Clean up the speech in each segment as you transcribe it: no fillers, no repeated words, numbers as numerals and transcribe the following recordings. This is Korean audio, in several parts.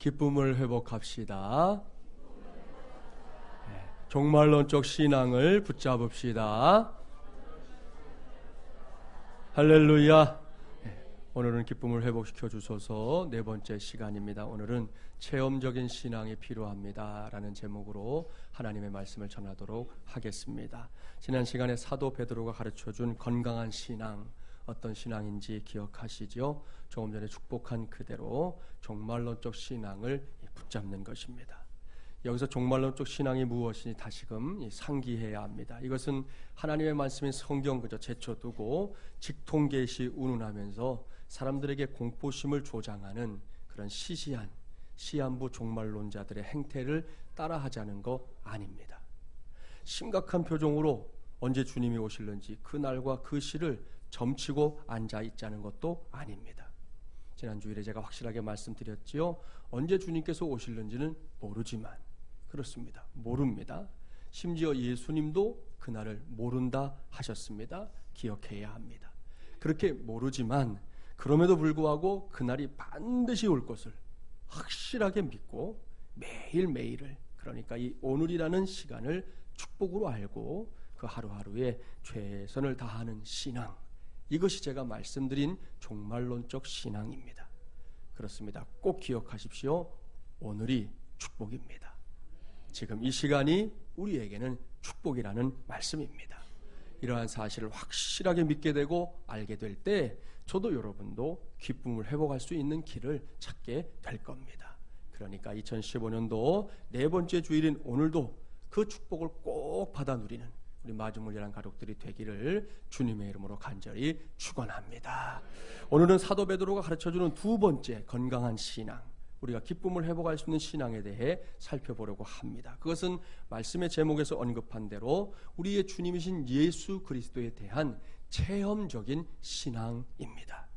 기쁨을 회복합시다. 종말론적 신앙을 붙잡읍시다. 할렐루야. 오늘은 기쁨을 회복시켜 주소서 네 번째 시간입니다. 오늘은 체험적인 신앙이 필요합니다 라는 제목으로 하나님의 말씀을 전하도록 하겠습니다. 지난 시간에 사도 베드로가 가르쳐준 건강한 신앙, 어떤 신앙인지 기억하시죠? 조금 전에 축복한 그대로 종말론적 신앙을 붙잡는 것입니다. 여기서 종말론적 신앙이 무엇인지 다시금 상기해야 합니다. 이것은 하나님의 말씀인 성경 그저 제쳐두고 직통계시 운운하면서 사람들에게 공포심을 조장하는 그런 시시한 시한부 종말론자들의 행태를 따라하자는 거 아닙니다. 심각한 표정으로 언제 주님이 오실는지 그 날과 그 시를 점치고 앉아 있자는 것도 아닙니다. 지난 주일에 제가 확실하게 말씀드렸지요. 언제 주님께서 오실는지는 모르지만 그렇습니다. 모릅니다. 심지어 예수님도 그날을 모른다 하셨습니다. 기억해야 합니다. 그렇게 모르지만 그럼에도 불구하고 그날이 반드시 올 것을 확실하게 믿고 매일매일을, 그러니까 이 오늘이라는 시간을 축복으로 알고 그 하루하루에 최선을 다하는 신앙, 이것이 제가 말씀드린 종말론적 신앙입니다. 그렇습니다. 꼭 기억하십시오. 오늘이 축복입니다. 지금 이 시간이 우리에게는 축복이라는 말씀입니다. 이러한 사실을 확실하게 믿게 되고 알게 될 때 저도 여러분도 기쁨을 회복할 수 있는 길을 찾게 될 겁니다. 그러니까 2015년도 네 번째 주일인 오늘도 그 축복을 꼭 받아 누리는 우리 마중물이라는 가족들이 되기를 주님의 이름으로 간절히 축원합니다. 오늘은 사도 베드로가 가르쳐주는 두 번째 건강한 신앙, 우리가 기쁨을 회복할 수 있는 신앙에 대해 살펴보려고 합니다. 그것은 말씀의 제목에서 언급한 대로 우리의 주님이신 예수 그리스도에 대한 체험적인 신앙입니다.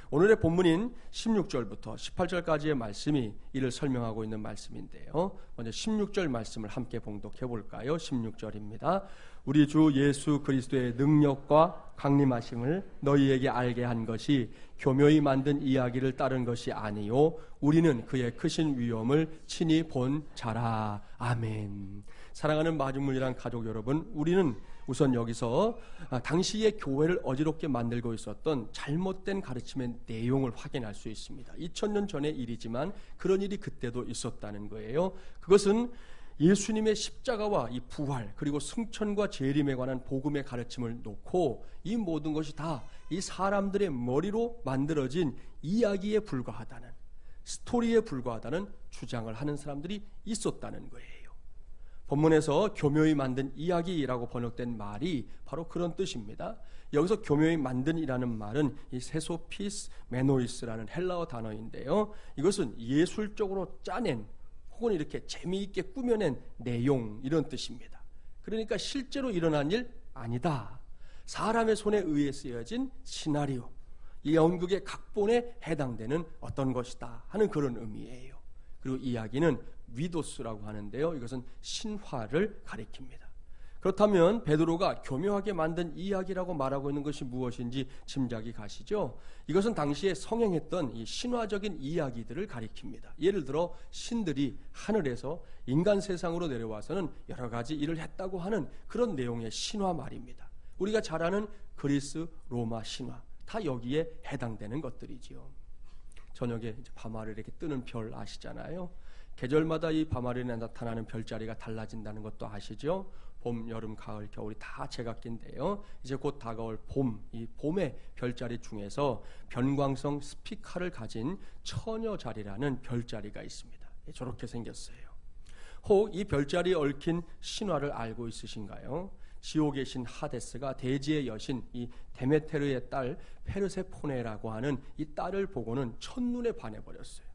오늘의 본문인 16절부터 18절까지의 말씀이 이를 설명하고 있는 말씀인데요. 먼저 16절 말씀을 함께 봉독해 볼까요? 16절입니다. 우리 주 예수 그리스도의 능력과 강림하심을 너희에게 알게 한 것이 교묘히 만든 이야기를 따른 것이 아니요 우리는 그의 크신 위엄을 친히 본 자라. 아멘. 사랑하는 마중물이란 가족 여러분, 우리는 우선 여기서 당시의 교회를 어지럽게 만들고 있었던 잘못된 가르침의 내용을 확인할 수 있습니다. 2000년 전의 일이지만 그런 일이 그때도 있었다는 거예요. 그것은 예수님의 십자가와 이 부활 그리고 승천과 재림에 관한 복음의 가르침을 놓고 이 모든 것이 다 이 사람들의 머리로 만들어진 이야기에 불과하다는, 스토리에 불과하다는 주장을 하는 사람들이 있었다는 거예요. 본문에서 교묘히 만든 이야기라고 번역된 말이 바로 그런 뜻입니다. 여기서 교묘히 만든이라는 말은 이 세소피스 메노이스라는 헬라어 단어인데요. 이것은 예술적으로 짜낸 혹은 이렇게 재미있게 꾸며낸 내용, 이런 뜻입니다. 그러니까 실제로 일어난 일 아니다. 사람의 손에 의해 쓰여진 시나리오, 이 연극의 각본에 해당되는 어떤 것이다 하는 그런 의미예요. 그리고 이야기는 위도스라고 하는데요. 이것은 신화를 가리킵니다. 그렇다면 베드로가 교묘하게 만든 이야기라고 말하고 있는 것이 무엇인지 짐작이 가시죠? 이것은 당시에 성행했던 이 신화적인 이야기들을 가리킵니다. 예를 들어 신들이 하늘에서 인간 세상으로 내려와서는 여러 가지 일을 했다고 하는 그런 내용의 신화 말입니다. 우리가 잘 아는 그리스, 로마 신화, 다 여기에 해당되는 것들이지요. 저녁에 밤하늘에 이렇게 뜨는 별 아시잖아요. 계절마다 이 밤하늘에 나타나는 별자리가 달라진다는 것도 아시죠? 봄, 여름, 가을, 겨울이 다 제각기인데요. 이제 곧 다가올 봄, 이 봄의 별자리 중에서 변광성 스피카를 가진 처녀자리라는 별자리가 있습니다. 저렇게 생겼어요. 혹 이 별자리에 얽힌 신화를 알고 있으신가요? 지옥에 계신 하데스가 대지의 여신 이 데메테르의 딸 페르세포네라고 하는 이 딸을 보고는 첫눈에 반해버렸어요.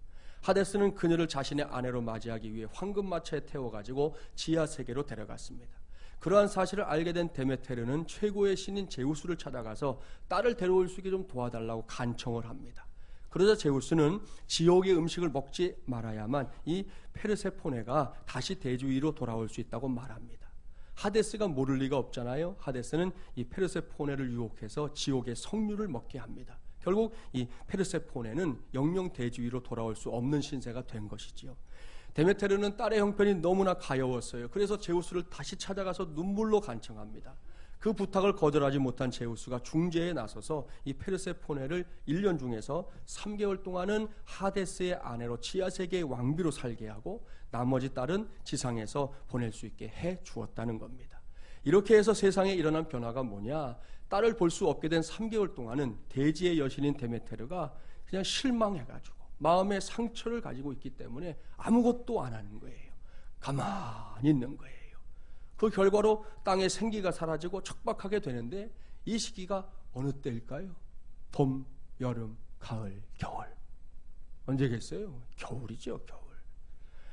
하데스는 그녀를 자신의 아내로 맞이하기 위해 황금마차에 태워가지고 지하세계로 데려갔습니다. 그러한 사실을 알게 된 데메테르는 최고의 신인 제우스를 찾아가서 딸을 데려올 수 있게 좀 도와달라고 간청을 합니다. 그러자 제우스는 지옥의 음식을 먹지 말아야만 이 페르세포네가 다시 대지 위로 돌아올 수 있다고 말합니다. 하데스가 모를 리가 없잖아요. 하데스는 이 페르세포네를 유혹해서 지옥의 석류를 먹게 합니다. 결국 이 페르세포네는 영영 대지위로 돌아올 수 없는 신세가 된 것이지요. 데메테르는 딸의 형편이 너무나 가여웠어요. 그래서 제우스를 다시 찾아가서 눈물로 간청합니다. 그 부탁을 거절하지 못한 제우스가 중재에 나서서 이 페르세포네를 1년 중에서 3개월 동안은 하데스의 아내로 지하세계의 왕비로 살게 하고 나머지 딸은 지상에서 보낼 수 있게 해 주었다는 겁니다. 이렇게 해서 세상에 일어난 변화가 뭐냐? 딸을 볼 수 없게 된 3개월 동안은 대지의 여신인 데메테르가 그냥 실망해가지고 마음의 상처를 가지고 있기 때문에 아무것도 안 하는 거예요. 가만히 있는 거예요. 그 결과로 땅의 생기가 사라지고 척박하게 되는데 이 시기가 어느 때일까요? 봄, 여름, 가을, 겨울. 언제겠어요? 겨울이죠, 겨울.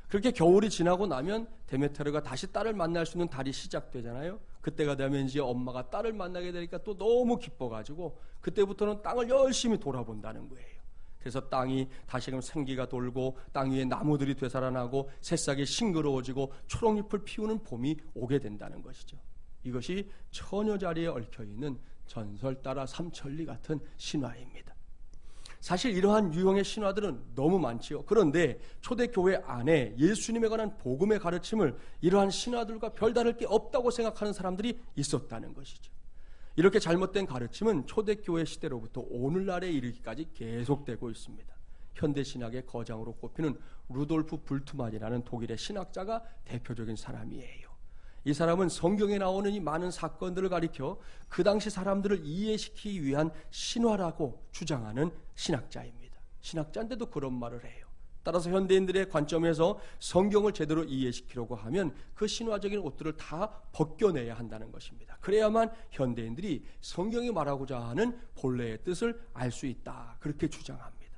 그렇게 겨울이 지나고 나면 데메테르가 다시 딸을 만날 수 있는 달이 시작되잖아요. 그때가 되면 이제 엄마가 딸을 만나게 되니까 또 너무 기뻐가지고 그때부터는 땅을 열심히 돌아본다는 거예요. 그래서 땅이 다시금 생기가 돌고 땅 위에 나무들이 되살아나고 새싹이 싱그러워지고 초록잎을 피우는 봄이 오게 된다는 것이죠. 이것이 처녀자리에 얽혀있는 전설 따라 삼천리 같은 신화입니다. 사실 이러한 유형의 신화들은 너무 많지요. 그런데 초대교회 안에 예수님에 관한 복음의 가르침을 이러한 신화들과 별다를 게 없다고 생각하는 사람들이 있었다는 것이죠. 이렇게 잘못된 가르침은 초대교회 시대로부터 오늘날에 이르기까지 계속되고 있습니다. 현대신학의 거장으로 꼽히는 루돌프 불트만이라는 독일의 신학자가 대표적인 사람이에요. 이 사람은 성경에 나오는 이 많은 사건들을 가리켜 그 당시 사람들을 이해시키기 위한 신화라고 주장하는 신학자입니다. 신학자인데도 그런 말을 해요. 따라서 현대인들의 관점에서 성경을 제대로 이해시키려고 하면 그 신화적인 옷들을 다 벗겨내야 한다는 것입니다. 그래야만 현대인들이 성경이 말하고자 하는 본래의 뜻을 알 수 있다. 그렇게 주장합니다.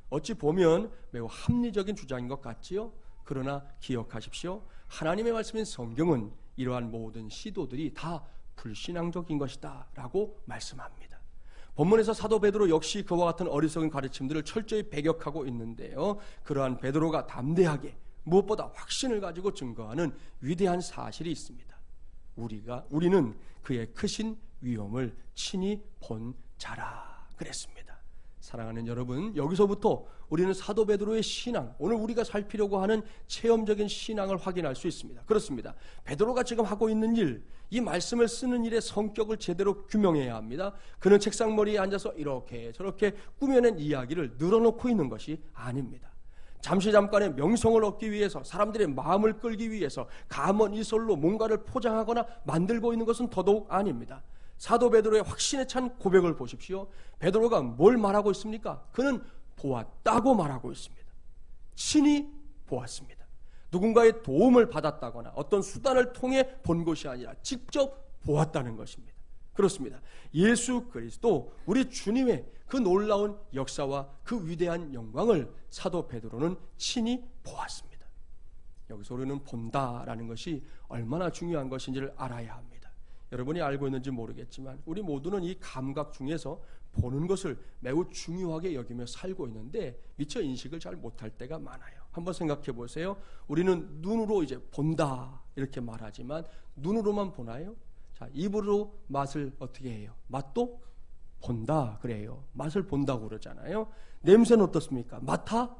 어찌 보면 매우 합리적인 주장인 것 같지요? 그러나 기억하십시오. 하나님의 말씀인 성경은 이러한 모든 시도들이 다 불신앙적인 것이다 라고 말씀합니다. 본문에서 사도 베드로 역시 그와 같은 어리석은 가르침들을 철저히 배격하고 있는데요. 그러한 베드로가 담대하게 무엇보다 확신을 가지고 증거하는 위대한 사실이 있습니다. 우리는 그의 크신 위엄을 친히 본 자라 그랬습니다. 사랑하는 여러분, 여기서부터 우리는 사도 베드로의 신앙, 오늘 우리가 살피려고 하는 체험적인 신앙을 확인할 수 있습니다. 그렇습니다. 베드로가 지금 하고 있는 일, 이 말씀을 쓰는 일의 성격을 제대로 규명해야 합니다. 그는 책상머리에 앉아서 이렇게 저렇게 꾸며낸 이야기를 늘어놓고 있는 것이 아닙니다. 잠깐의 명성을 얻기 위해서, 사람들의 마음을 끌기 위해서 감언 이설로 뭔가를 포장하거나 만들고 있는 것은 더더욱 아닙니다. 사도 베드로의 확신에 찬 고백을 보십시오. 베드로가 뭘 말하고 있습니까? 그는 보았다고 말하고 있습니다. 친히 보았습니다. 누군가의 도움을 받았다거나 어떤 수단을 통해 본 것이 아니라 직접 보았다는 것입니다. 그렇습니다. 예수 그리스도 우리 주님의 그 놀라운 역사와 그 위대한 영광을 사도 베드로는 친히 보았습니다. 여기서 우리는 본다라는 것이 얼마나 중요한 것인지를 알아야 합니다. 여러분이 알고 있는지 모르겠지만 우리 모두는 이 감각 중에서 보는 것을 매우 중요하게 여기며 살고 있는데 미처 인식을 잘 못할 때가 많아요. 한번 생각해 보세요. 우리는 눈으로 이제 본다 이렇게 말하지만 눈으로만 보나요? 자, 입으로 맛을 어떻게 해요? 맛도 본다 그래요. 맛을 본다고 그러잖아요. 냄새는 어떻습니까? 맡아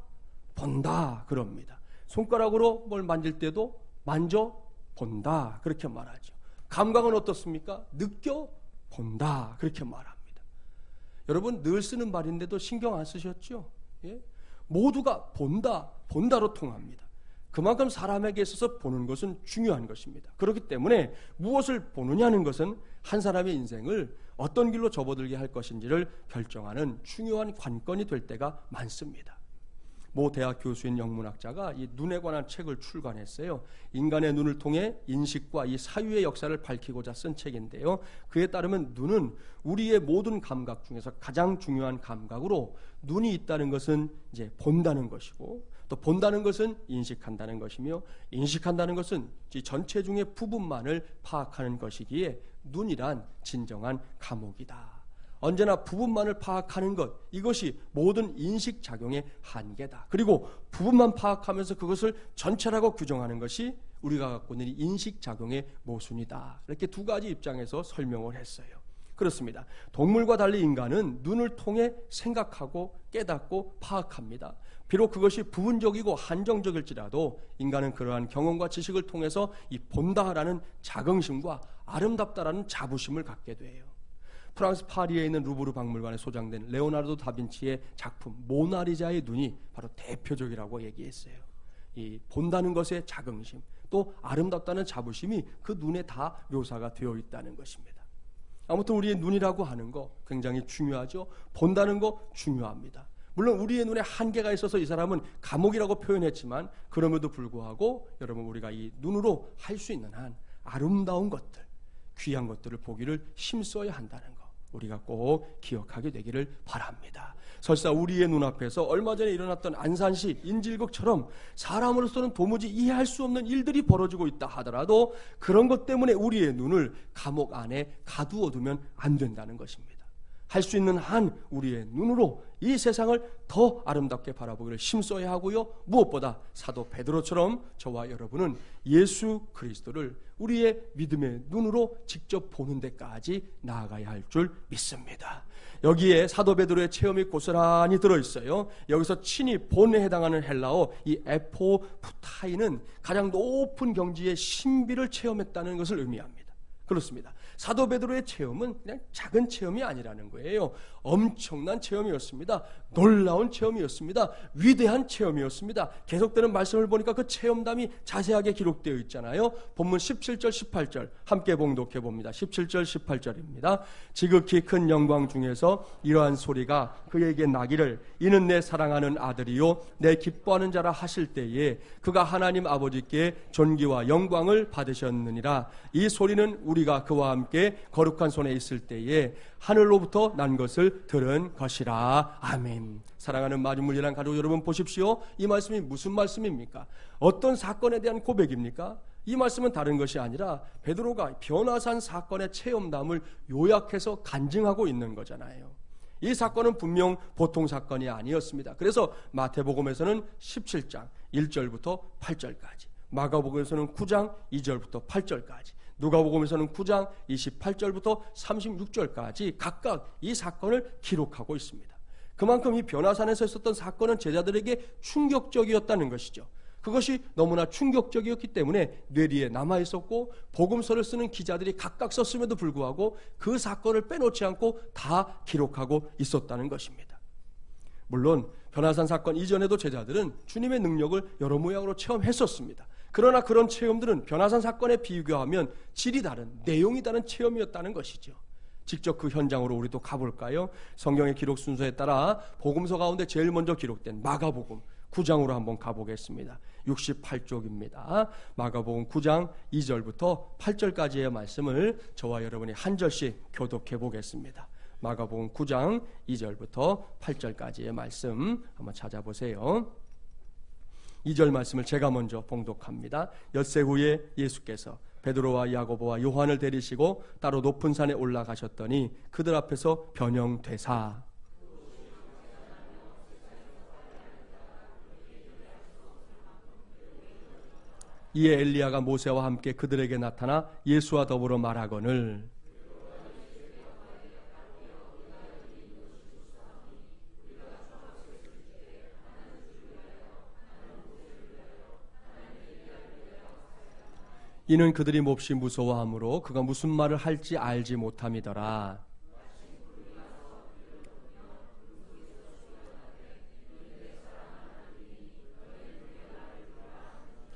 본다 그럽니다. 손가락으로 뭘 만질 때도 만져 본다 그렇게 말하죠. 감각은 어떻습니까? 느껴 본다 그렇게 말합니다. 여러분 늘 쓰는 말인데도 신경 안 쓰셨죠? 예? 모두가 본다로 통합니다. 그만큼 사람에게 있어서 보는 것은 중요한 것입니다. 그렇기 때문에 무엇을 보느냐는 것은 한 사람의 인생을 어떤 길로 접어들게 할 것인지를 결정하는 중요한 관건이 될 때가 많습니다. 모 대학 교수인 영문학자가 이 눈에 관한 책을 출간했어요. 인간의 눈을 통해 인식과 이 사유의 역사를 밝히고자 쓴 책인데요. 그에 따르면 눈은 우리의 모든 감각 중에서 가장 중요한 감각으로 눈이 있다는 것은 이제 본다는 것이고 또 본다는 것은 인식한다는 것이며 인식한다는 것은 이 전체 중의 부분만을 파악하는 것이기에 눈이란 진정한 감옥이다. 언제나 부분만을 파악하는 것, 이것이 모든 인식작용의 한계다. 그리고 부분만 파악하면서 그것을 전체라고 규정하는 것이 우리가 갖고 있는 인식작용의 모순이다. 이렇게 두 가지 입장에서 설명을 했어요. 그렇습니다. 동물과 달리 인간은 눈을 통해 생각하고 깨닫고 파악합니다. 비록 그것이 부분적이고 한정적일지라도 인간은 그러한 경험과 지식을 통해서 이 본다라는 자긍심과 아름답다라는 자부심을 갖게 돼요. 프랑스 파리에 있는 루브르 박물관에 소장된 레오나르도 다빈치의 작품 모나리자의 눈이 바로 대표적이라고 얘기했어요. 이 본다는 것의 자긍심, 또 아름답다는 자부심이 그 눈에 다 묘사가 되어 있다는 것입니다. 아무튼 우리의 눈이라고 하는 거 굉장히 중요하죠. 본다는 거 중요합니다. 물론 우리의 눈에 한계가 있어서 이 사람은 감옥이라고 표현했지만 그럼에도 불구하고 여러분 우리가 이 눈으로 할 수 있는 한 아름다운 것들, 귀한 것들을 보기를 힘써야 한다는 거 우리가 꼭 기억하게 되기를 바랍니다. 설사 우리의 눈앞에서 얼마 전에 일어났던 안산시 인질극처럼 사람으로서는 도무지 이해할 수 없는 일들이 벌어지고 있다 하더라도 그런 것 때문에 우리의 눈을 감옥 안에 가두어두면 안 된다는 것입니다. 할 수 있는 한 우리의 눈으로 이 세상을 더 아름답게 바라보기를 힘써야 하고요. 무엇보다 사도 베드로처럼 저와 여러분은 예수 그리스도를 우리의 믿음의 눈으로 직접 보는 데까지 나아가야 할 줄 믿습니다. 여기에 사도 베드로의 체험이 고스란히 들어있어요. 여기서 친히 본에 해당하는 헬라어 이 에포푸타이는 가장 높은 경지의 신비를 체험했다는 것을 의미합니다. 그렇습니다. 사도 베드로의 체험은 그냥 작은 체험이 아니라는 거예요. 엄청난 체험이었습니다. 놀라운 체험이었습니다. 위대한 체험이었습니다. 계속되는 말씀을 보니까 그 체험담이 자세하게 기록되어 있잖아요. 본문 17절 18절 함께 봉독해 봅니다. 17절 18절입니다. 지극히 큰 영광 중에서 이러한 소리가 그에게 나기를 이는 내 사랑하는 아들이요 내 기뻐하는 자라 하실 때에 그가 하나님 아버지께 존귀와 영광을 받으셨느니라. 이 소리는 우리가 그와 함께 거룩한 손에 있을 때에 하늘로부터 난 것을 들은 것이라. 아멘. 사랑하는 마중물이란 가족 여러분 보십시오. 이 말씀이 무슨 말씀입니까? 어떤 사건에 대한 고백입니까? 이 말씀은 다른 것이 아니라 베드로가 변화산 사건의 체험담을 요약해서 간증하고 있는 거잖아요. 이 사건은 분명 보통 사건이 아니었습니다. 그래서 마태복음에서는 17장 1절부터 8절까지, 마가복음에서는 9장 2절부터 8절까지, 누가복음에서는 9장 28절부터 36절까지 각각 이 사건을 기록하고 있습니다. 그만큼 이 변화산에서 있었던 사건은 제자들에게 충격적이었다는 것이죠. 그것이 너무나 충격적이었기 때문에 뇌리에 남아있었고 복음서를 쓰는 기자들이 각각 썼음에도 불구하고 그 사건을 빼놓지 않고 다 기록하고 있었다는 것입니다. 물론 변화산 사건 이전에도 제자들은 주님의 능력을 여러 모양으로 체험했었습니다. 그러나 그런 체험들은 변화산 사건에 비교하면 질이 다른, 내용이 다른 체험이었다는 것이죠. 직접 그 현장으로 우리도 가볼까요? 성경의 기록 순서에 따라 복음서 가운데 제일 먼저 기록된 마가복음 9장으로 한번 가보겠습니다. 68쪽입니다. 마가복음 9장 2절부터 8절까지의 말씀을 저와 여러분이 한 절씩 교독해 보겠습니다. 마가복음 9장 2절부터 8절까지의 말씀 한번 찾아보세요. 2절 말씀을 제가 먼저 봉독합니다. 엿새 후에 예수께서 베드로와 야고보와 요한을 데리시고 따로 높은 산에 올라가셨더니 그들 앞에서 변형되사 이에 엘리야가 모세와 함께 그들에게 나타나 예수와 더불어 말하거늘 이는 그들이 몹시 무서워하므로 그가 무슨 말을 할지 알지 못함이더라.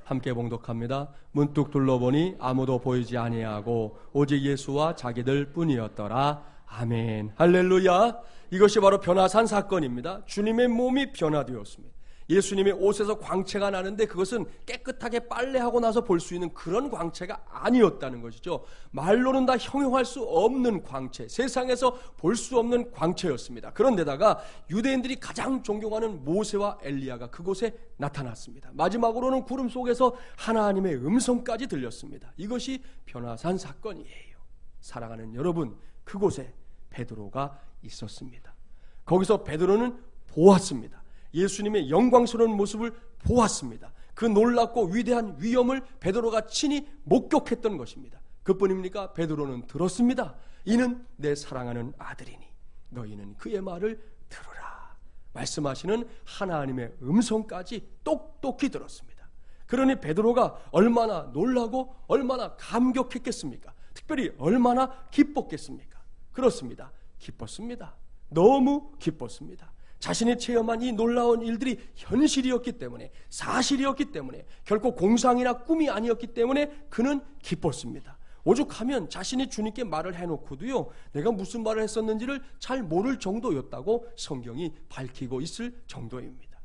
함께 봉독합니다. 문득 둘러보니 아무도 보이지 아니하고 오직 예수와 자기들 뿐이었더라. 아멘. 할렐루야. 이것이 바로 변화산 사건입니다. 주님의 몸이 변화되었습니다. 예수님의 옷에서 광채가 나는데 그것은 깨끗하게 빨래하고 나서 볼 수 있는 그런 광채가 아니었다는 것이죠. 말로는 다 형용할 수 없는 광채, 세상에서 볼 수 없는 광채였습니다. 그런데다가 유대인들이 가장 존경하는 모세와 엘리야가 그곳에 나타났습니다. 마지막으로는 구름 속에서 하나님의 음성까지 들렸습니다. 이것이 변화산 사건이에요. 사랑하는 여러분, 그곳에 베드로가 있었습니다. 거기서 베드로는 보았습니다. 예수님의 영광스러운 모습을 보았습니다. 그 놀랍고 위대한 위엄을 베드로가 친히 목격했던 것입니다. 그뿐입니까? 베드로는 들었습니다. 이는 내 사랑하는 아들이니 너희는 그의 말을 들으라. 말씀하시는 하나님의 음성까지 똑똑히 들었습니다. 그러니 베드로가 얼마나 놀라고 얼마나 감격했겠습니까? 특별히 얼마나 기뻤겠습니까? 그렇습니다. 기뻤습니다. 너무 기뻤습니다. 자신이 체험한 이 놀라운 일들이 현실이었기 때문에, 사실이었기 때문에, 결코 공상이나 꿈이 아니었기 때문에 그는 기뻤습니다. 오죽하면 자신이 주님께 말을 해놓고도요, 내가 무슨 말을 했었는지를 잘 모를 정도였다고 성경이 밝히고 있을 정도입니다.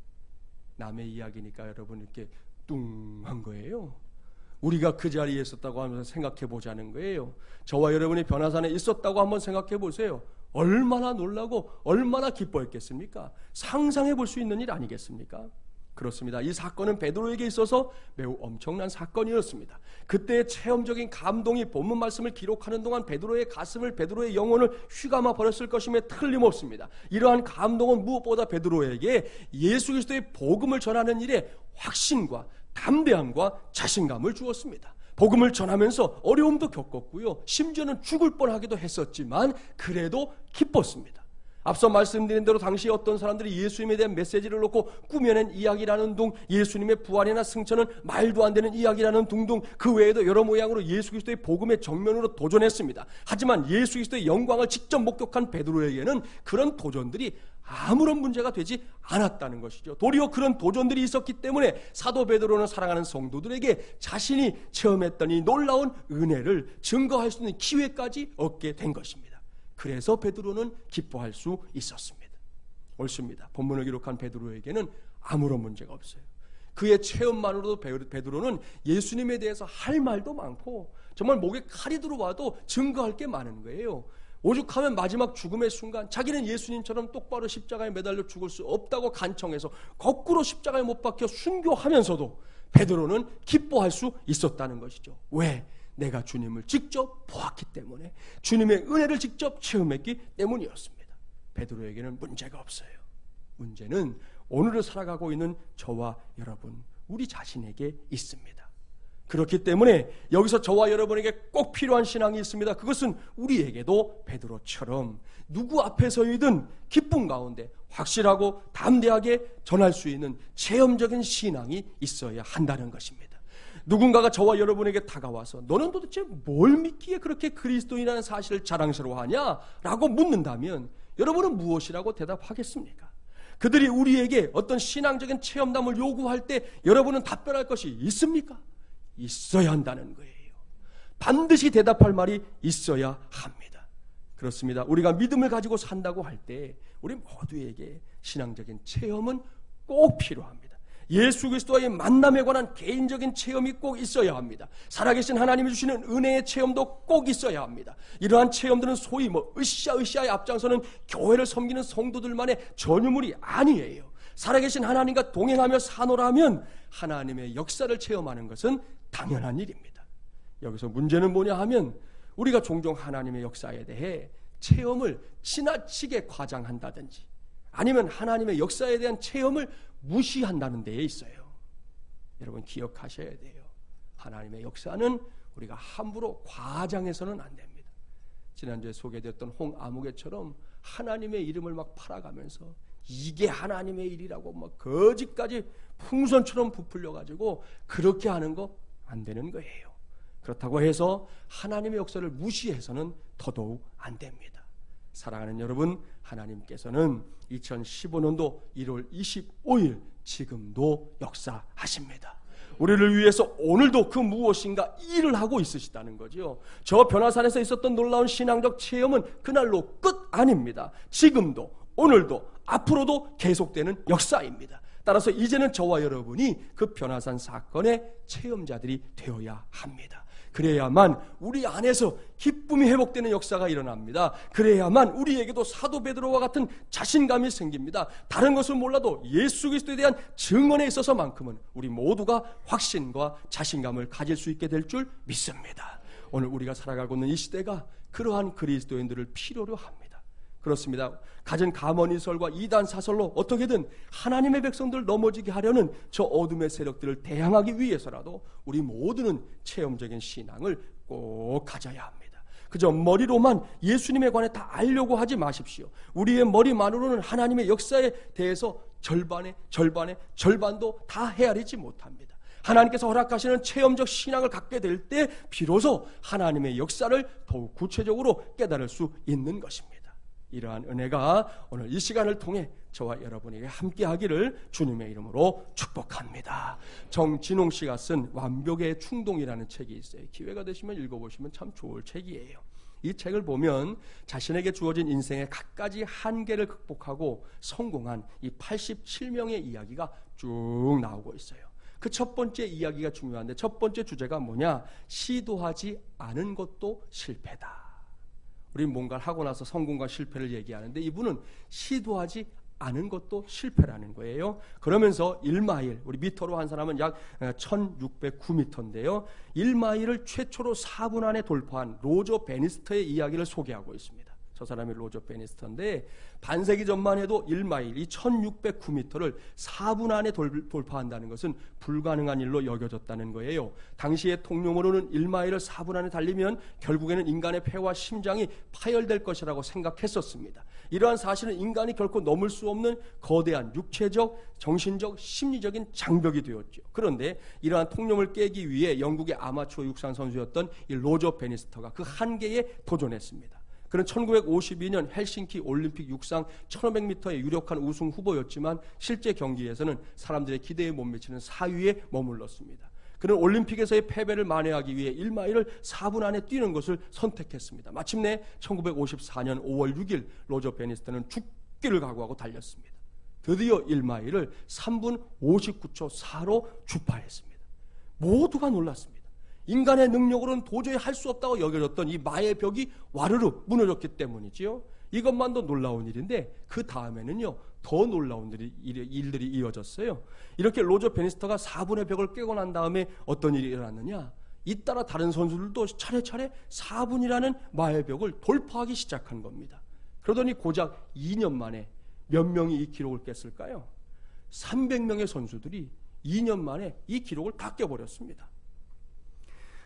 남의 이야기니까 여러분 이렇게 뚱한 거예요. 우리가 그 자리에 있었다고 하면서 생각해 보자는 거예요. 저와 여러분이 변화산에 있었다고 한번 생각해 보세요. 얼마나 놀라고 얼마나 기뻐했겠습니까? 상상해 볼 수 있는 일 아니겠습니까? 그렇습니다. 이 사건은 베드로에게 있어서 매우 엄청난 사건이었습니다. 그때의 체험적인 감동이 본문 말씀을 기록하는 동안 베드로의 가슴을, 베드로의 영혼을 휘감아 버렸을 것임에 틀림없습니다. 이러한 감동은 무엇보다 베드로에게 예수 그리스도의 복음을 전하는 일에 확신과 담대함과 자신감을 주었습니다. 복음을 전하면서 어려움도 겪었고요, 심지어는 죽을 뻔하기도 했었지만 그래도 기뻤습니다. 앞서 말씀드린 대로 당시 어떤 사람들이 예수님에 대한 메시지를 놓고 꾸며낸 이야기라는 둥, 예수님의 부활이나 승천은 말도 안 되는 이야기라는 둥둥, 그 외에도 여러 모양으로 예수 그리스도의 복음의 정면으로 도전했습니다. 하지만 예수 그리스도의 영광을 직접 목격한 베드로에게는 그런 도전들이 아무런 문제가 되지 않았다는 것이죠. 도리어 그런 도전들이 있었기 때문에 사도 베드로는 사랑하는 성도들에게 자신이 체험했던 이 놀라운 은혜를 증거할 수 있는 기회까지 얻게 된 것입니다. 그래서 베드로는 기뻐할 수 있었습니다. 옳습니다. 본문을 기록한 베드로에게는 아무런 문제가 없어요. 그의 체험만으로도 베드로는 예수님에 대해서 할 말도 많고 정말 목에 칼이 들어와도 증거할 게 많은 거예요. 오죽하면 마지막 죽음의 순간 자기는 예수님처럼 똑바로 십자가에 매달려 죽을 수 없다고 간청해서 거꾸로 십자가에 못 박혀 순교하면서도 베드로는 기뻐할 수 있었다는 것이죠. 왜? 내가 주님을 직접 보았기 때문에, 주님의 은혜를 직접 체험했기 때문이었습니다. 베드로에게는 문제가 없어요. 문제는 오늘을 살아가고 있는 저와 여러분, 우리 자신에게 있습니다. 그렇기 때문에 여기서 저와 여러분에게 꼭 필요한 신앙이 있습니다. 그것은 우리에게도 베드로처럼 누구 앞에서이든 기쁨 가운데 확실하고 담대하게 전할 수 있는 체험적인 신앙이 있어야 한다는 것입니다. 누군가가 저와 여러분에게 다가와서 너는 도대체 뭘 믿기에 그렇게 그리스도인이라는 사실을 자랑스러워하냐? 라고 묻는다면 여러분은 무엇이라고 대답하겠습니까? 그들이 우리에게 어떤 신앙적인 체험담을 요구할 때 여러분은 답변할 것이 있습니까? 있어야 한다는 거예요. 반드시 대답할 말이 있어야 합니다. 그렇습니다. 우리가 믿음을 가지고 산다고 할 때 우리 모두에게 신앙적인 체험은 꼭 필요합니다. 예수 그리스도와의 만남에 관한 개인적인 체험이 꼭 있어야 합니다. 살아계신 하나님이 주시는 은혜의 체험도 꼭 있어야 합니다. 이러한 체험들은 소위 으쌰으쌰의 앞장서는 교회를 섬기는 성도들만의 전유물이 아니에요. 살아계신 하나님과 동행하며 사노라면 하나님의 역사를 체험하는 것은 당연한 일입니다. 여기서 문제는 뭐냐 하면 우리가 종종 하나님의 역사에 대해 체험을 지나치게 과장한다든지 아니면 하나님의 역사에 대한 체험을 무시한다는 데에 있어요. 여러분 기억하셔야 돼요. 하나님의 역사는 우리가 함부로 과장해서는 안 됩니다. 지난주에 소개되었던 홍아무개처럼 하나님의 이름을 막 팔아가면서 이게 하나님의 일이라고 막 거짓까지 풍선처럼 부풀려가지고 그렇게 하는 거 안 되는 거예요. 그렇다고 해서 하나님의 역사를 무시해서는 더더욱 안 됩니다. 사랑하는 여러분, 하나님께서는 2015년도 1월 25일 지금도 역사하십니다. 우리를 위해서 오늘도 그 무엇인가 일을 하고 있으시다는 거죠. 저 변화산에서 있었던 놀라운 신앙적 체험은 그날로 끝 아닙니다. 지금도 오늘도 앞으로도 계속되는 역사입니다. 따라서 이제는 저와 여러분이 그 변화산 사건의 체험자들이 되어야 합니다. 그래야만 우리 안에서 기쁨이 회복되는 역사가 일어납니다. 그래야만 우리에게도 사도 베드로와 같은 자신감이 생깁니다. 다른 것을 몰라도 예수 그리스도에 대한 증언에 있어서만큼은 우리 모두가 확신과 자신감을 가질 수 있게 될 줄 믿습니다. 오늘 우리가 살아가고 있는 이 시대가 그러한 그리스도인들을 필요로 합니다. 그렇습니다. 가진 가문이설과 이단 사설로 어떻게든 하나님의 백성들을 넘어지게 하려는 저 어둠의 세력들을 대항하기 위해서라도 우리 모두는 체험적인 신앙을 꼭 가져야 합니다. 그저 머리로만 예수님에 관해 다 알려고 하지 마십시오. 우리의 머리만으로는 하나님의 역사에 대해서 절반도 다 헤아리지 못합니다. 하나님께서 허락하시는 체험적 신앙을 갖게 될 때 비로소 하나님의 역사를 더욱 구체적으로 깨달을 수 있는 것입니다. 이러한 은혜가 오늘 이 시간을 통해 저와 여러분에게 함께하기를 주님의 이름으로 축복합니다. 정진홍 씨가 쓴 완벽의 충동이라는 책이 있어요. 기회가 되시면 읽어보시면 참 좋을 책이에요. 이 책을 보면 자신에게 주어진 인생의 갖가지 한계를 극복하고 성공한 이 87명의 이야기가 쭉 나오고 있어요. 그 첫 번째 이야기가 중요한데 첫 번째 주제가 뭐냐? 시도하지 않은 것도 실패다. 우리 뭔가를 하고 나서 성공과 실패를 얘기하는데 이분은 시도하지 않은 것도 실패라는 거예요. 그러면서 1마일, 우리 미터로 한 사람은 약 1609m인데요. 1마일을 최초로 4분 안에 돌파한 로저 베니스터의 이야기를 소개하고 있습니다. 저 사람이 로저 베니스터인데 반세기 전만 해도 1마일, 이 1609m를 4분 안에 돌파한다는 것은 불가능한 일로 여겨졌다는 거예요. 당시의 통념으로는 1마일을 4분 안에 달리면 결국에는 인간의 폐와 심장이 파열될 것이라고 생각했었습니다. 이러한 사실은 인간이 결코 넘을 수 없는 거대한 육체적, 정신적, 심리적인 장벽이 되었죠. 그런데 이러한 통념을 깨기 위해 영국의 아마추어 육상 선수였던 이 로저 베니스터가 그 한계에 도전했습니다. 그는 1952년 헬싱키 올림픽 육상 1500m의 유력한 우승 후보였지만 실제 경기에서는 사람들의 기대에 못 미치는 4위에 머물렀습니다. 그는 올림픽에서의 패배를 만회하기 위해 1마일을 4분 안에 뛰는 것을 선택했습니다. 마침내 1954년 5월 6일 로저 베니스터는 죽기를 각오하고 달렸습니다. 드디어 1마일을 3분 59초 4로 주파했습니다. 모두가 놀랐습니다. 인간의 능력으로는 도저히 할 수 없다고 여겨졌던 이 마의 벽이 와르르 무너졌기 때문이지요. 이것만도 놀라운 일인데 그 다음에는요 더 놀라운 일들이 이어졌어요. 이렇게 로저 베니스터가 4분의 벽을 깨고 난 다음에 어떤 일이 일어났느냐? 잇따라 다른 선수들도 차례차례 4분이라는 마의 벽을 돌파하기 시작한 겁니다. 그러더니 고작 2년 만에 몇 명이 이 기록을 깼을까요? 300명의 선수들이 2년 만에 이 기록을 다 깨버렸습니다.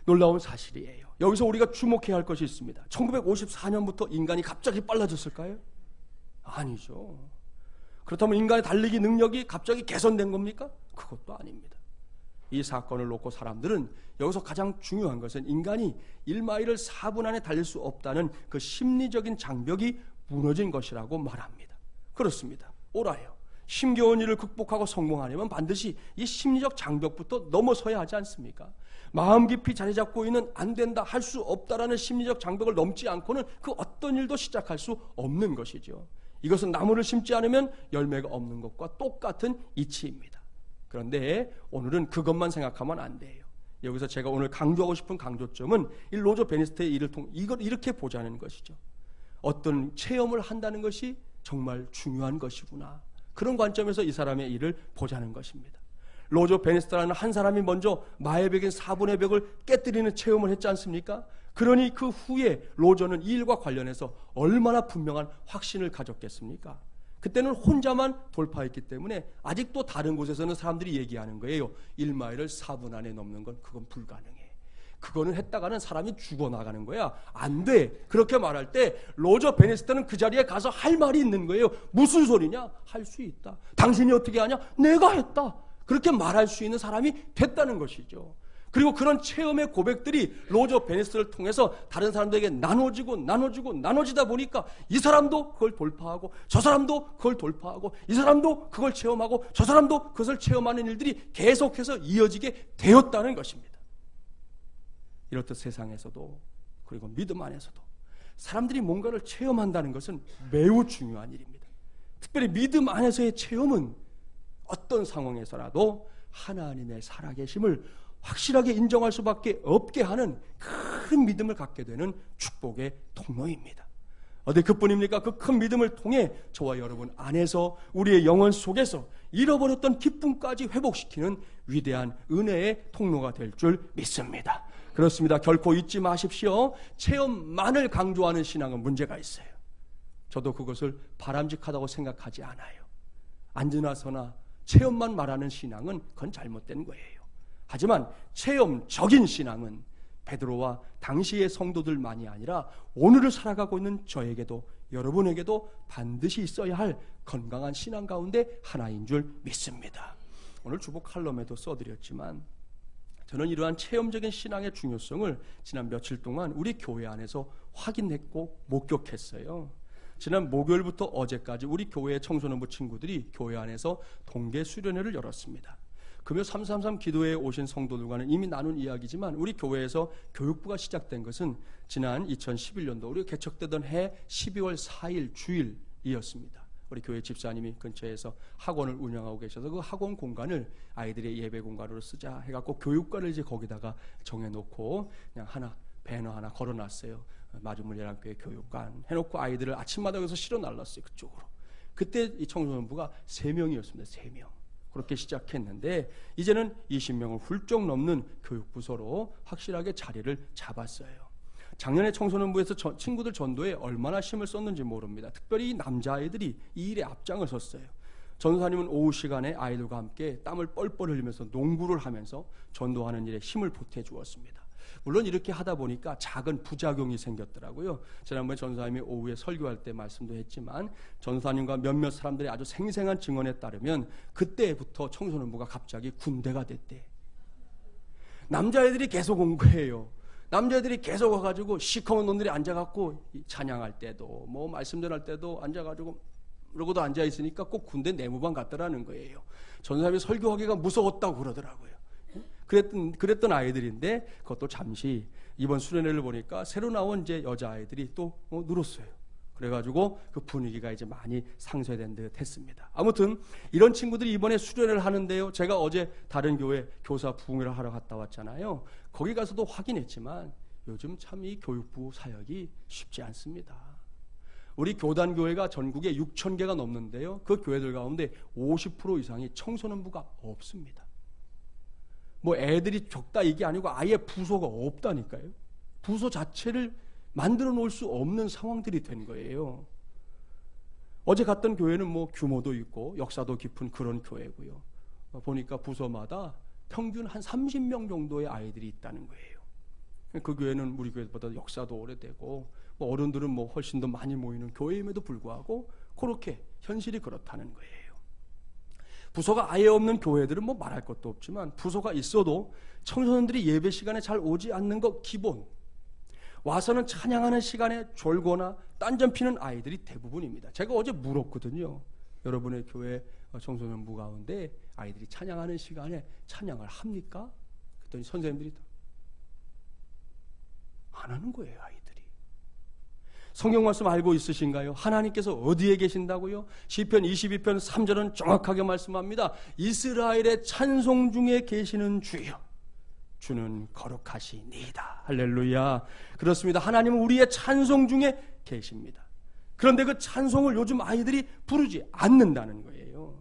놀라운 사실이에요. 여기서 우리가 주목해야 할 것이 있습니다. 1954년부터 인간이 갑자기 빨라졌을까요? 아니죠. 그렇다면 인간의 달리기 능력이 갑자기 개선된 겁니까? 그것도 아닙니다. 이 사건을 놓고 사람들은 여기서 가장 중요한 것은 인간이 1마일을 4분 안에 달릴 수 없다는 그 심리적인 장벽이 무너진 것이라고 말합니다. 그렇습니다. 옳아요. 힘겨운 일을 극복하고 성공하려면 반드시 이 심리적 장벽부터 넘어서야 하지 않습니까? 마음 깊이 자리 잡고 있는 안 된다, 할 수 없다라는 심리적 장벽을 넘지 않고는 그 어떤 일도 시작할 수 없는 것이죠. 이것은 나무를 심지 않으면 열매가 없는 것과 똑같은 이치입니다. 그런데 오늘은 그것만 생각하면 안 돼요. 여기서 제가 오늘 강조하고 싶은 강조점은 이 로저 베니스터의 일을 통해 이걸 이렇게 보자는 것이죠. 어떤 체험을 한다는 것이 정말 중요한 것이구나. 그런 관점에서 이 사람의 일을 보자는 것입니다. 로저 베니스터라는 한 사람이 먼저 마의 벽인 4분의 벽을 깨뜨리는 체험을 했지 않습니까? 그러니 그 후에 로저는 이 일과 관련해서 얼마나 분명한 확신을 가졌겠습니까? 그때는 혼자만 돌파했기 때문에 아직도 다른 곳에서는 사람들이 얘기하는 거예요. 1마일을 4분 안에 넘는 건 그건 불가능해. 그거는 했다가는 사람이 죽어나가는 거야. 안 돼. 그렇게 말할 때 로저 베니스터는 그 자리에 가서 할 말이 있는 거예요. 무슨 소리냐? 할 수 있다. 당신이 어떻게 하냐? 내가 했다. 그렇게 말할 수 있는 사람이 됐다는 것이죠. 그리고 그런 체험의 고백들이 로저 베니스터를 통해서 다른 사람들에게 나눠지다 보니까 이 사람도 그걸 돌파하고 저 사람도 그걸 돌파하고 이 사람도 그걸 체험하고 저 사람도 그것을 체험하는 일들이 계속해서 이어지게 되었다는 것입니다. 이렇듯 세상에서도 그리고 믿음 안에서도 사람들이 뭔가를 체험한다는 것은 매우 중요한 일입니다. 특별히 믿음 안에서의 체험은 어떤 상황에서라도 하나님의 살아계심을 확실하게 인정할 수밖에 없게 하는 큰 믿음을 갖게 되는 축복의 통로입니다. 어디 그뿐입니까? 그 큰 믿음을 통해 저와 여러분 안에서 우리의 영혼 속에서 잃어버렸던 기쁨까지 회복시키는 위대한 은혜의 통로가 될 줄 믿습니다. 그렇습니다. 결코 잊지 마십시오. 체험만을 강조하는 신앙은 문제가 있어요. 저도 그것을 바람직하다고 생각하지 않아요. 앉으나 서나 체험만 말하는 신앙은 그건 잘못된 거예요. 하지만 체험적인 신앙은 베드로와 당시의 성도들만이 아니라 오늘을 살아가고 있는 저에게도 여러분에게도 반드시 있어야 할 건강한 신앙 가운데 하나인 줄 믿습니다. 오늘 주보 칼럼에도 써드렸지만 저는 이러한 체험적인 신앙의 중요성을 지난 며칠 동안 우리 교회 안에서 확인했고 목격했어요. 지난 목요일부터 어제까지 우리 교회의 청소년부 친구들이 교회 안에서 동계 수련회를 열었습니다. 금요 333 기도회에 오신 성도들과는 이미 나눈 이야기지만 우리 교회에서 교육부가 시작된 것은 지난 2011년도 우리가 개척되던 해 12월 4일 주일이었습니다. 우리 교회 집사님이 근처에서 학원을 운영하고 계셔서 그 학원 공간을 아이들의 예배 공간으로 쓰자 해갖고 교육과를 이제 거기다가 정해놓고 그냥 배너 하나 걸어놨어요. 마주물예랑교회 교육관 해놓고 아이들을 아침마다 여기서 실어 날랐어요. 그쪽으로. 그때 이 청소년부가 3명이었습니다. 3명. 그렇게 시작했는데 이제는 20명을 훌쩍 넘는 교육부서로 확실하게 자리를 잡았어요. 작년에 청소년부에서 친구들 전도에 얼마나 힘을 썼는지 모릅니다. 특별히 남자아이들이 이 일에 앞장을 섰어요. 전도사님은 오후 시간에 아이들과 함께 땀을 뻘뻘 흘리면서 농구를 하면서 전도하는 일에 힘을 보태주었습니다. 물론 이렇게 하다 보니까 작은 부작용이 생겼더라고요. 지난번에 전도사님이 오후에 설교할 때 말씀도 했지만 전도사님과 몇몇 사람들의 아주 생생한 증언에 따르면 그때부터 청소년부가 갑자기 군대가 됐대. 남자애들이 계속 온 거예요. 남자애들이 계속 와가지고 시커먼 놈들이 앉아갖고 찬양할 때도 뭐 말씀 전할 때도 앉아가지고 그러고도 앉아있으니까 꼭 군대 내무반 같더라는 거예요. 전도사님이 설교하기가 무서웠다고 그러더라고요. 그랬던 아이들인데 그것도 잠시 이번 수련회를 보니까 새로 나온 이제 여자아이들이 또 늘었어요. 그래가지고 그 분위기가 이제 많이 상쇄된 듯 했습니다. 아무튼 이런 친구들이 이번에 수련회를 하는데요. 제가 어제 다른 교회 교사 부흥회를 하러 갔다 왔잖아요. 거기 가서도 확인했지만 요즘 참 이 교육부 사역이 쉽지 않습니다. 우리 교단교회가 전국에 6,000개가 넘는데요. 그 교회들 가운데 50% 이상이 청소년부가 없습니다. 뭐 애들이 적다 이게 아니고 아예 부서가 없다니까요. 부서 자체를 만들어 놓을 수 없는 상황들이 된 거예요. 어제 갔던 교회는 뭐 규모도 있고 역사도 깊은 그런 교회고요. 보니까 부서마다 평균 한 30명 정도의 아이들이 있다는 거예요. 그 교회는 우리 교회보다 역사도 오래되고 뭐 어른들은 뭐 훨씬 더 많이 모이는 교회임에도 불구하고 그렇게 현실이 그렇다는 거예요. 부서가 아예 없는 교회들은 뭐 말할 것도 없지만 부서가 있어도 청소년들이 예배 시간에 잘 오지 않는 것 기본. 와서는 찬양하는 시간에 졸거나 딴전 피는 아이들이 대부분입니다. 제가 어제 물었거든요. 여러분의 교회 청소년부 가운데 아이들이 찬양하는 시간에 찬양을 합니까? 그랬더니 선생님들이 안 하는 거예요. 아이들이. 성경 말씀 알고 있으신가요? 하나님께서 어디에 계신다고요? 시편 22편 3절은 정확하게 말씀합니다. 이스라엘의 찬송 중에 계시는 주여 주는 거룩하시니이다. 할렐루야. 그렇습니다. 하나님은 우리의 찬송 중에 계십니다. 그런데 그 찬송을 요즘 아이들이 부르지 않는다는 거예요.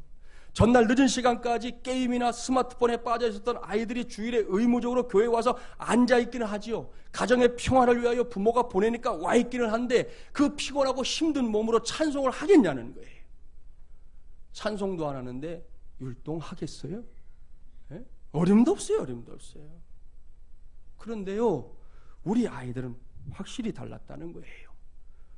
전날 늦은 시간까지 게임이나 스마트폰에 빠져 있었던 아이들이 주일에 의무적으로 교회에 와서 앉아있기는 하지요. 가정의 평화를 위하여 부모가 보내니까 와 있기는 한데 그 피곤하고 힘든 몸으로 찬송을 하겠냐는 거예요. 찬송도 안 하는데 율동하겠어요? 네? 어림도 없어요. 어림도 없어요. 그런데요, 우리 아이들은 확실히 달랐다는 거예요.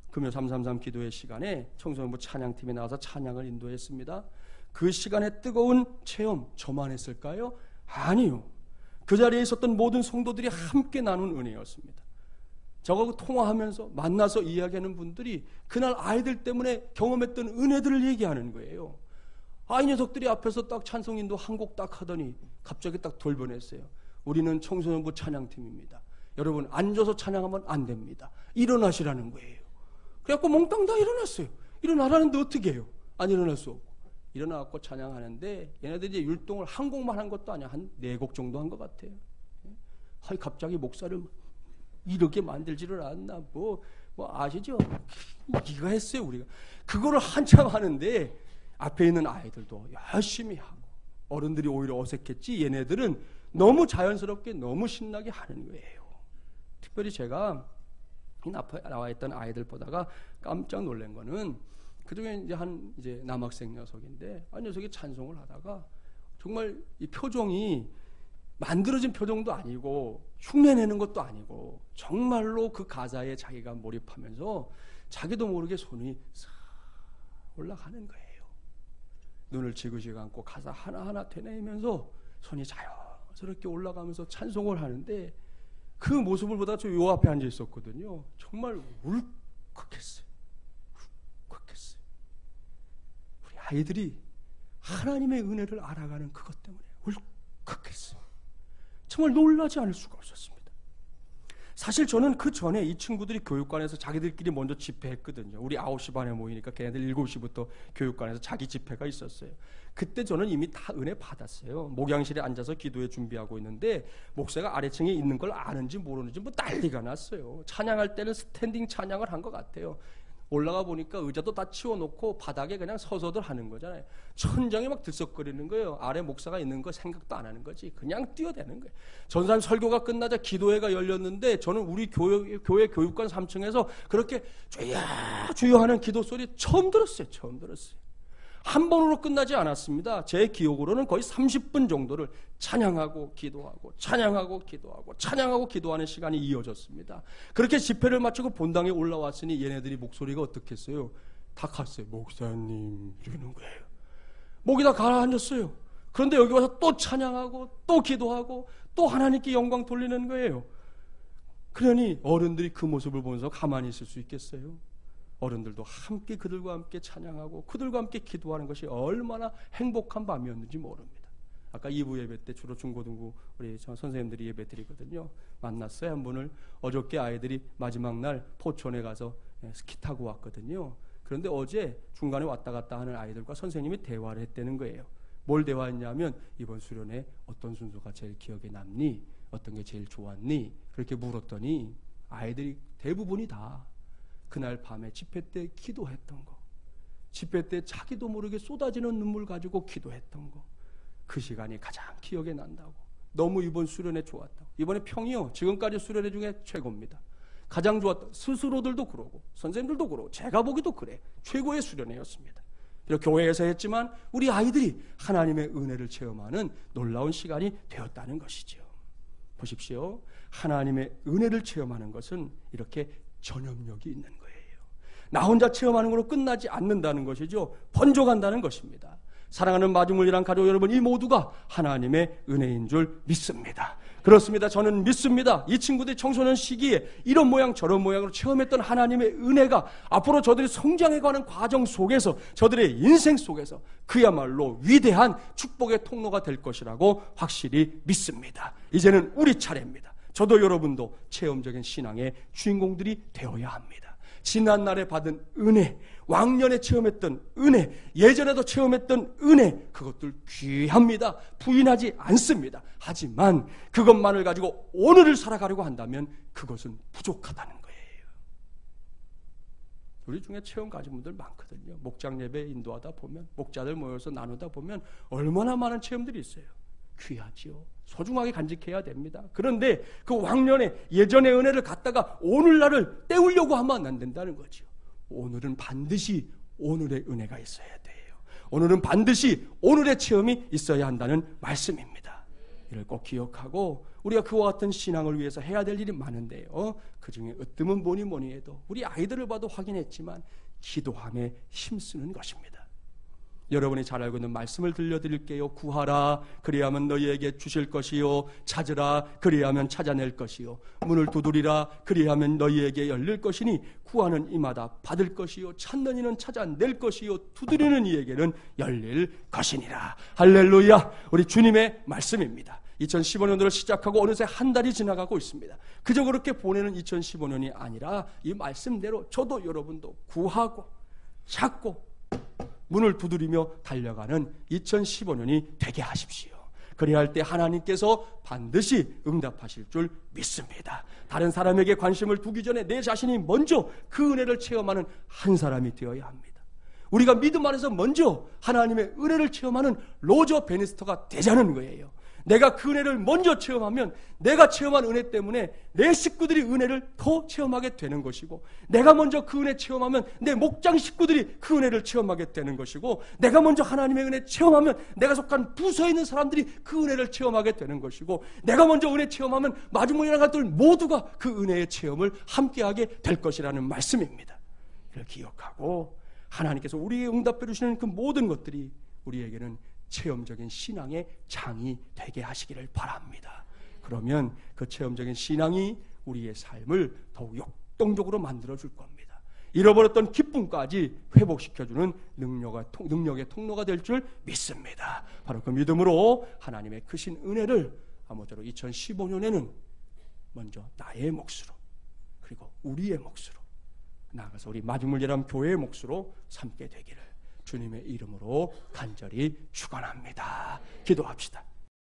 금요 333 기도회 시간에 청소년부 찬양팀이 나와서 찬양을 인도했습니다. 그 시간에 뜨거운 체험 저만 했을까요? 아니요. 그 자리에 있었던 모든 성도들이 함께 나눈 은혜였습니다. 저하고 통화하면서 만나서 이야기하는 분들이 그날 아이들 때문에 경험했던 은혜들을 얘기하는 거예요. 이 녀석들이 앞에서 딱 찬송 인도 한 곡 딱 하더니 갑자기 딱 돌변했어요. 우리는 청소년부 찬양팀입니다. 여러분 앉아서 찬양하면 안 됩니다. 일어나시라는 거예요. 그래갖고 몽땅 다 일어났어요. 일어나라는데 어떻게 해요? 안 일어날 수 없고. 일어나갖고 찬양하는데 얘네들이 이제 율동을 한 곡만 한 것도 아니야. 한 4곡 정도 한 것 같아요. 갑자기 목사를 이렇게 만들지를 않나. 뭐 아시죠? 이거 했어요 우리가. 그거를 한참 하는데 앞에 있는 아이들도 열심히 하고 어른들이 오히려 어색했지 얘네들은 너무 자연스럽게 너무 신나게 하는 거예요. 특별히 제가 앞에 나와 있던 아이들 보다가 깜짝 놀란 거는 그중에 이제 남학생 녀석인데 녀석이 찬송을 하다가 정말 이 표정이 만들어진 표정도 아니고 흉내내는 것도 아니고 정말로 그 가사에 자기가 몰입하면서 자기도 모르게 손이 싹 올라가는 거예요. 눈을 지그시 감고 가사 하나하나 되뇌이면서 손이 자연스럽게 올라가면서 찬송을 하는데 그 모습을 보다 저 요 앞에 앉아 있었거든요. 정말 울컥했어요. 울컥했어요. 우리 아이들이 하나님의 은혜를 알아가는 그것 때문에 울컥했어요. 정말 놀라지 않을 수가 없었습니다. 사실 저는 그 전에 이 친구들이 교육관에서 자기들끼리 먼저 집회했거든요. 우리 9시 반에 모이니까 걔네들 7시부터 교육관에서 자기 집회가 있었어요. 그때 저는 이미 다 은혜 받았어요. 목양실에 앉아서 기도회 준비하고 있는데 목사가 아래층에 있는 걸 아는지 모르는지 뭐 난리가 났어요. 찬양할 때는 스탠딩 찬양을 한 것 같아요. 올라가 보니까 의자도 다 치워놓고 바닥에 그냥 서서들 하는 거잖아요. 천장이 막 들썩거리는 거예요. 아래 목사가 있는 거 생각도 안 하는 거지. 그냥 뛰어대는 거예요. 전산 설교가 끝나자 기도회가 열렸는데 저는 우리 교회 교육관 3층에서 그렇게 주여 주여 하는 기도 소리 처음 들었어요. 처음 들었어요. 한 번으로 끝나지 않았습니다. 제 기억으로는 거의 30분 정도를 찬양하고 기도하고 찬양하고 기도하고 찬양하고 기도하는 시간이 이어졌습니다. 그렇게 집회를 마치고 본당에 올라왔으니 얘네들이 목소리가 어떻겠어요? 다 갔어요. 목사님 이러는 거예요. 목이 다 가라앉았어요. 그런데 여기 와서 또 찬양하고 또 기도하고 또 하나님께 영광 돌리는 거예요. 그러니 어른들이 그 모습을 보면서 가만히 있을 수 있겠어요? 어른들도 함께 그들과 함께 찬양하고 그들과 함께 기도하는 것이 얼마나 행복한 밤이었는지 모릅니다. 아까 2부 예배 때 주로 중고등부 우리 선생님들이 예배 드리거든요. 만났어요. 한 분을. 어저께 아이들이 마지막 날 포천에 가서 스키 타고 왔거든요. 그런데 어제 중간에 왔다 갔다 하는 아이들과 선생님이 대화를 했다는 거예요. 뭘 대화했냐면 이번 수련회 어떤 순서가 제일 기억에 남니? 어떤 게 제일 좋았니? 그렇게 물었더니 아이들이 대부분이 다 그날 밤에 집회 때 기도했던 거, 집회 때 자기도 모르게 쏟아지는 눈물 가지고 기도했던 거, 그 시간이 가장 기억에 난다고. 너무 이번 수련회 좋았다고. 이번에 평이요 지금까지 수련회 중에 최고입니다. 가장 좋았다. 스스로들도 그러고 선생님들도 그러고 제가 보기도 그래. 최고의 수련회였습니다. 비록 교회에서 했지만 우리 아이들이 하나님의 은혜를 체험하는 놀라운 시간이 되었다는 것이죠. 보십시오. 하나님의 은혜를 체험하는 것은 이렇게 전염력이 있는 거예요. 나 혼자 체험하는 것으로 끝나지 않는다는 것이죠. 번져간다는 것입니다. 사랑하는 마중물이란 가족 여러분, 이 모두가 하나님의 은혜인 줄 믿습니다. 그렇습니다. 저는 믿습니다. 이 친구들이 청소년 시기에 이런 모양 저런 모양으로 체험했던 하나님의 은혜가 앞으로 저들이 성장해가는 과정 속에서 저들의 인생 속에서 그야말로 위대한 축복의 통로가 될 것이라고 확실히 믿습니다. 이제는 우리 차례입니다. 저도 여러분도 체험적인 신앙의 주인공들이 되어야 합니다. 지난날에 받은 은혜, 왕년에 체험했던 은혜, 예전에도 체험했던 은혜, 그것들 귀합니다. 부인하지 않습니다. 하지만 그것만을 가지고 오늘을 살아가려고 한다면 그것은 부족하다는 거예요. 우리 중에 체험 가진 분들 많거든요. 목장 예배 인도하다 보면, 목자들 모여서 나누다 보면 얼마나 많은 체험들이 있어요. 귀하지요. 소중하게 간직해야 됩니다. 그런데 그 왕년에 예전의 은혜를 갖다가 오늘날을 때우려고 하면 안 된다는 거죠. 오늘은 반드시 오늘의 은혜가 있어야 돼요. 오늘은 반드시 오늘의 체험이 있어야 한다는 말씀입니다. 이를 꼭 기억하고 우리가 그와 같은 신앙을 위해서 해야 될 일이 많은데요. 그중에 으뜸은 뭐니 해도 우리 아이들을 봐도 확인했지만 기도함에 힘쓰는 것입니다. 여러분이 잘 알고 있는 말씀을 들려드릴게요. 구하라 그리하면 너희에게 주실 것이요, 찾으라 그리하면 찾아낼 것이요, 문을 두드리라 그리하면 너희에게 열릴 것이니 구하는 이마다 받을 것이요, 찾는 이는 찾아낼 것이요, 두드리는 이에게는 열릴 것이니라. 할렐루야. 우리 주님의 말씀입니다. 2015년도를 시작하고 어느새 한 달이 지나가고 있습니다. 그저 그렇게 보내는 2015년이 아니라 이 말씀대로 저도 여러분도 구하고 찾고 문을 두드리며 달려가는 2015년이 되게 하십시오. 그리할 때 하나님께서 반드시 응답하실 줄 믿습니다. 다른 사람에게 관심을 두기 전에 내 자신이 먼저 그 은혜를 체험하는 한 사람이 되어야 합니다. 우리가 믿음 안에서 먼저 하나님의 은혜를 체험하는 로저 베니스터가 되자는 거예요. 내가 그 은혜를 먼저 체험하면 내가 체험한 은혜 때문에 내 식구들이 은혜를 더 체험하게 되는 것이고, 내가 먼저 그 은혜 체험하면 내 목장 식구들이 그 은혜를 체험하게 되는 것이고, 내가 먼저 하나님의 은혜 체험하면 내가 속한 부서에 있는 사람들이 그 은혜를 체험하게 되는 것이고, 내가 먼저 은혜 체험하면 마중물이나 가족들 모두가 그 은혜의 체험을 함께하게 될 것이라는 말씀입니다. 이걸 기억하고 하나님께서 우리에게 응답해 주시는 그 모든 것들이 우리에게는 체험적인 신앙의 장이 되게 하시기를 바랍니다. 그러면 그 체험적인 신앙이 우리의 삶을 더욱 역동적으로 만들어 줄 겁니다. 잃어버렸던 기쁨까지 회복시켜주는 능력의 통로가 될 줄 믿습니다. 바로 그 믿음으로 하나님의 크신 은혜를 아무쪼록 2015년에는 먼저 나의 몫으로, 그리고 우리의 몫으로, 나아가서 우리 마중물예람 교회의 몫으로 삼게 되기를 주님의 이름으로 간절히 축원합니다. 기도합시다.